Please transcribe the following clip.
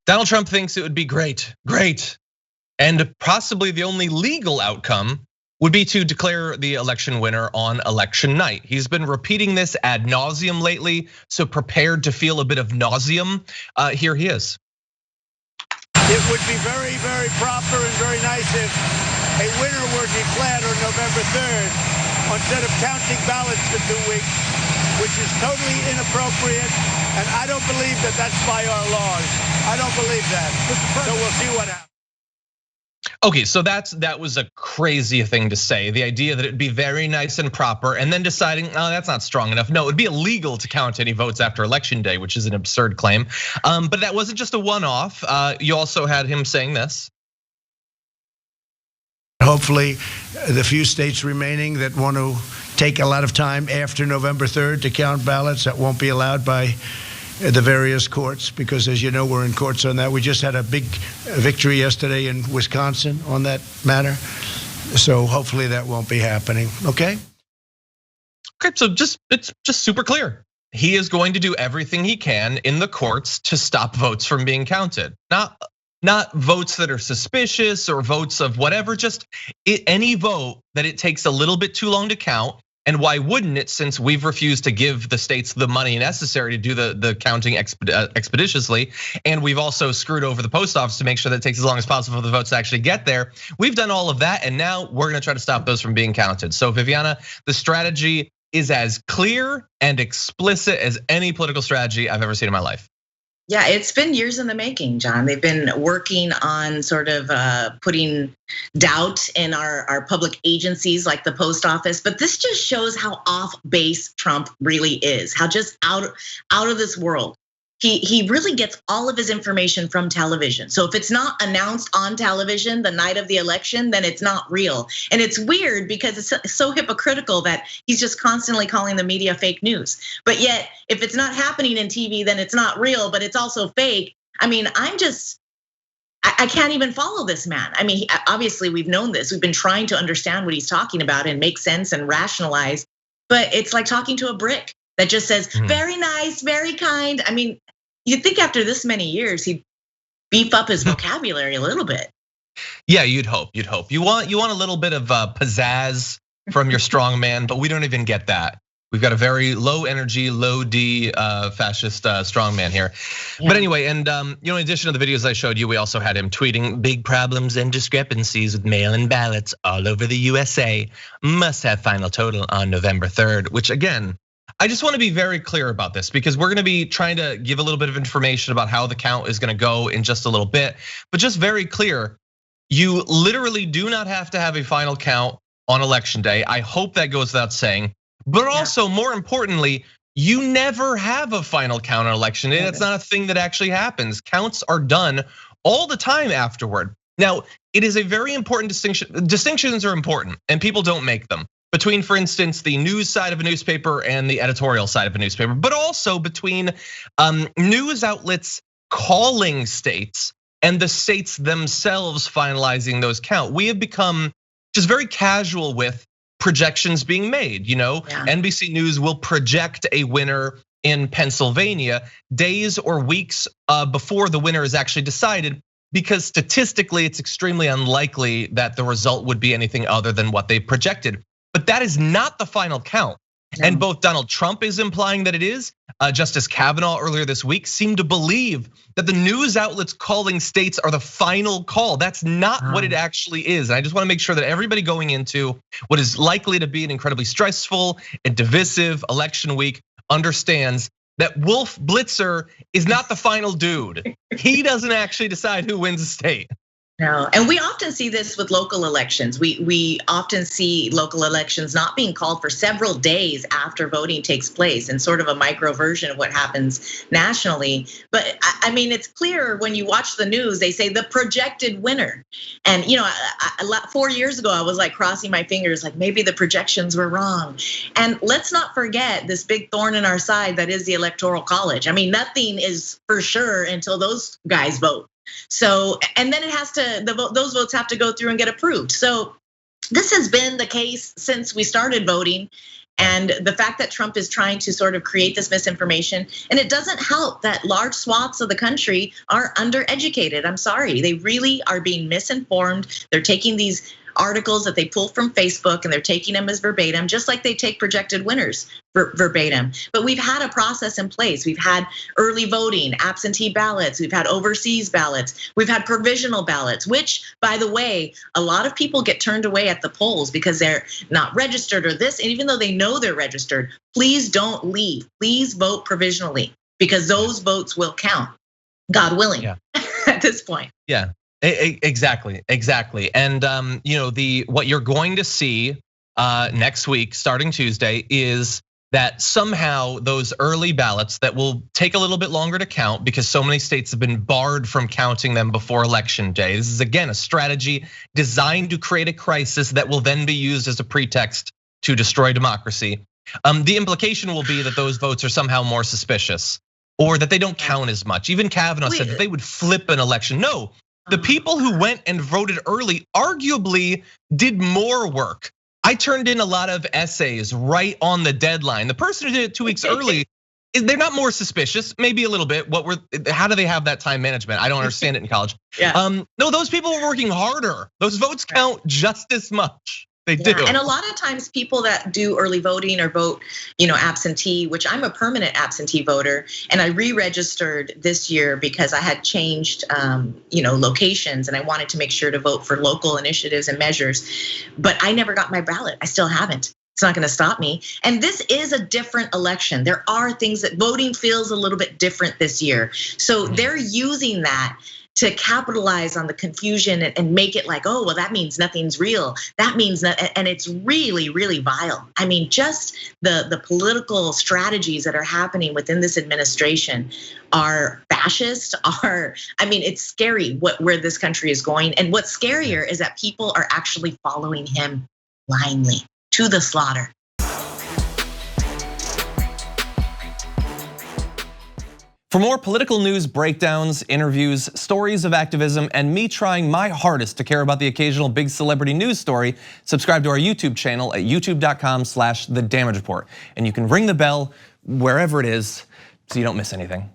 Donald Trump thinks it would be great, and possibly the only legal outcome would be to declare the election winner on election night. He's been repeating this ad nauseum lately, so prepared to feel a bit of nauseum. Here he is. It would be very, very proper and very nice if a winner were declared on November 3rd instead of counting ballots for 2 weeks, which is totally inappropriate. And I don't believe that that's by our laws. I don't believe that. So we'll see what happens. Okay, so that was a crazy thing to say. The idea that it'd be very nice and proper, and then deciding, oh, that's not strong enough. No, it'd be illegal to count any votes after election day, which is an absurd claim. But that wasn't just a one-off. You also had him saying this. Hopefully, the few states remaining that want to take a lot of time after November 3rd to count ballots, that won't be allowed by the various courts, because as you know, we're in courts on that. We just had a big victory yesterday in Wisconsin on that matter. So hopefully that won't be happening, okay? Okay, so it's just super clear. He is going to do everything he can in the courts to stop votes from being counted. Not votes that are suspicious or votes of whatever, just any vote that it takes a little bit too long to count. And why wouldn't it, since we've refused to give the states the money necessary to do the counting expeditiously, and we've also screwed over the post office to make sure that it takes as long as possible for the votes to actually get there. We've done all of that, and now we're gonna try to stop those from being counted. So Viviana, the strategy is as clear and explicit as any political strategy I've ever seen in my life. Yeah, it's been years in the making, John. They've been working on sort of putting doubt in our public agencies like the post office. But this just shows how off base Trump really is, how just out of this world. He really gets all of his information from television. So if it's not announced on television the night of the election, then it's not real. And it's weird because it's so hypocritical that he's just constantly calling the media fake news. But yet, if it's not happening in TV, then it's not real, but it's also fake. I mean, I can't even follow this man. I mean, obviously we've known this. We've been trying to understand what he's talking about and make sense and rationalize. But it's like talking to a brick that just says, very nice, very kind. I mean, you'd think after this many years, he'd beef up his vocabulary a little bit. Yeah, you'd hope. You want a little bit of pizzazz from your strong man, but we don't even get that. We've got a very low energy, low D fascist strong man here. Yeah. But anyway, and in addition to the videos I showed you, we also had him tweeting big problems and discrepancies with mail-in ballots all over the USA. Must have final total on November 3rd, which again, I just want to be very clear about this because we're going to be trying to give a little bit of information about how the count is going to go in just a little bit. But just very clear, you literally do not have to have a final count on election day. I hope that goes without saying. But also, more importantly, you never have a final count on election day. That's not a thing that actually happens. Counts are done all the time afterward. Now, it is a very important distinction. Distinctions are important, and people don't make them. Between, for instance, the news side of a newspaper and the editorial side of a newspaper, but also between news outlets calling states and the states themselves finalizing those count. We have become just very casual with projections being made. NBC News will project a winner in Pennsylvania days or weeks before the winner is actually decided, because statistically it's extremely unlikely that the result would be anything other than what they projected. But that is not the final count. And both Donald Trump is implying that it is. Justice Kavanaugh earlier this week seemed to believe that the news outlets calling states are the final call. That's not what it actually is. And I just want to make sure that everybody going into what is likely to be an incredibly stressful and divisive election week understands that Wolf Blitzer is not the final dude. He doesn't actually decide who wins a state. No, and we often see this with local elections. We often see local elections not being called for several days after voting takes place, and sort of a micro version of what happens nationally. But I mean, it's clear when you watch the news, they say the projected winner. And 4 years ago, I was like crossing my fingers, like maybe the projections were wrong. And let's not forget this big thorn in our side that is the Electoral College. I mean, nothing is for sure until those guys vote. So, and then those votes have to go through and get approved. So this has been the case since we started voting. And the fact that Trump is trying to sort of create this misinformation, and it doesn't help that large swaths of the country are undereducated. I'm sorry, they really are being misinformed. They're taking these articles that they pull from Facebook and they're taking them as verbatim, just like they take projected winners verbatim. But we've had a process in place. We've had early voting, absentee ballots, we've had overseas ballots, we've had provisional ballots, which, by the way, a lot of people get turned away at the polls because they're not registered or this, and even though they know they're registered, please don't leave. Please vote provisionally because those votes will count, God willing, at this point. Yeah. Exactly. And what you're going to see next week, starting Tuesday, is that somehow those early ballots that will take a little bit longer to count because so many states have been barred from counting them before election day. This is again a strategy designed to create a crisis that will then be used as a pretext to destroy democracy. The implication will be that those votes are somehow more suspicious or that they don't count as much. Even Kavanaugh said that they would flip an election. No. The people who went and voted early arguably did more work. I turned in a lot of essays right on the deadline. The person who did it 2 weeks early, they're not more suspicious, maybe a little bit. How do they have that time management? I don't understand it in college. No, those people were working harder. Those votes count just as much. They do. And a lot of times people that do early voting or vote, absentee, which I'm a permanent absentee voter, and I re-registered this year because I had changed, locations, and I wanted to make sure to vote for local initiatives and measures. But I never got my ballot. I still haven't. It's not going to stop me. And this is a different election. There are things that voting feels a little bit different this year. So they're using that to capitalize on the confusion and make it like, oh, well, that means nothing's real. That means that, and it's really, really vile. I mean, just the political strategies that are happening within this administration are fascist, it's scary where this country is going. And what's scarier is that people are actually following him blindly to the slaughter. For more political news, breakdowns, interviews, stories of activism, and me trying my hardest to care about the occasional big celebrity news story, subscribe to our YouTube channel at youtube.com/The Damage Report. And you can ring the bell wherever it is so you don't miss anything.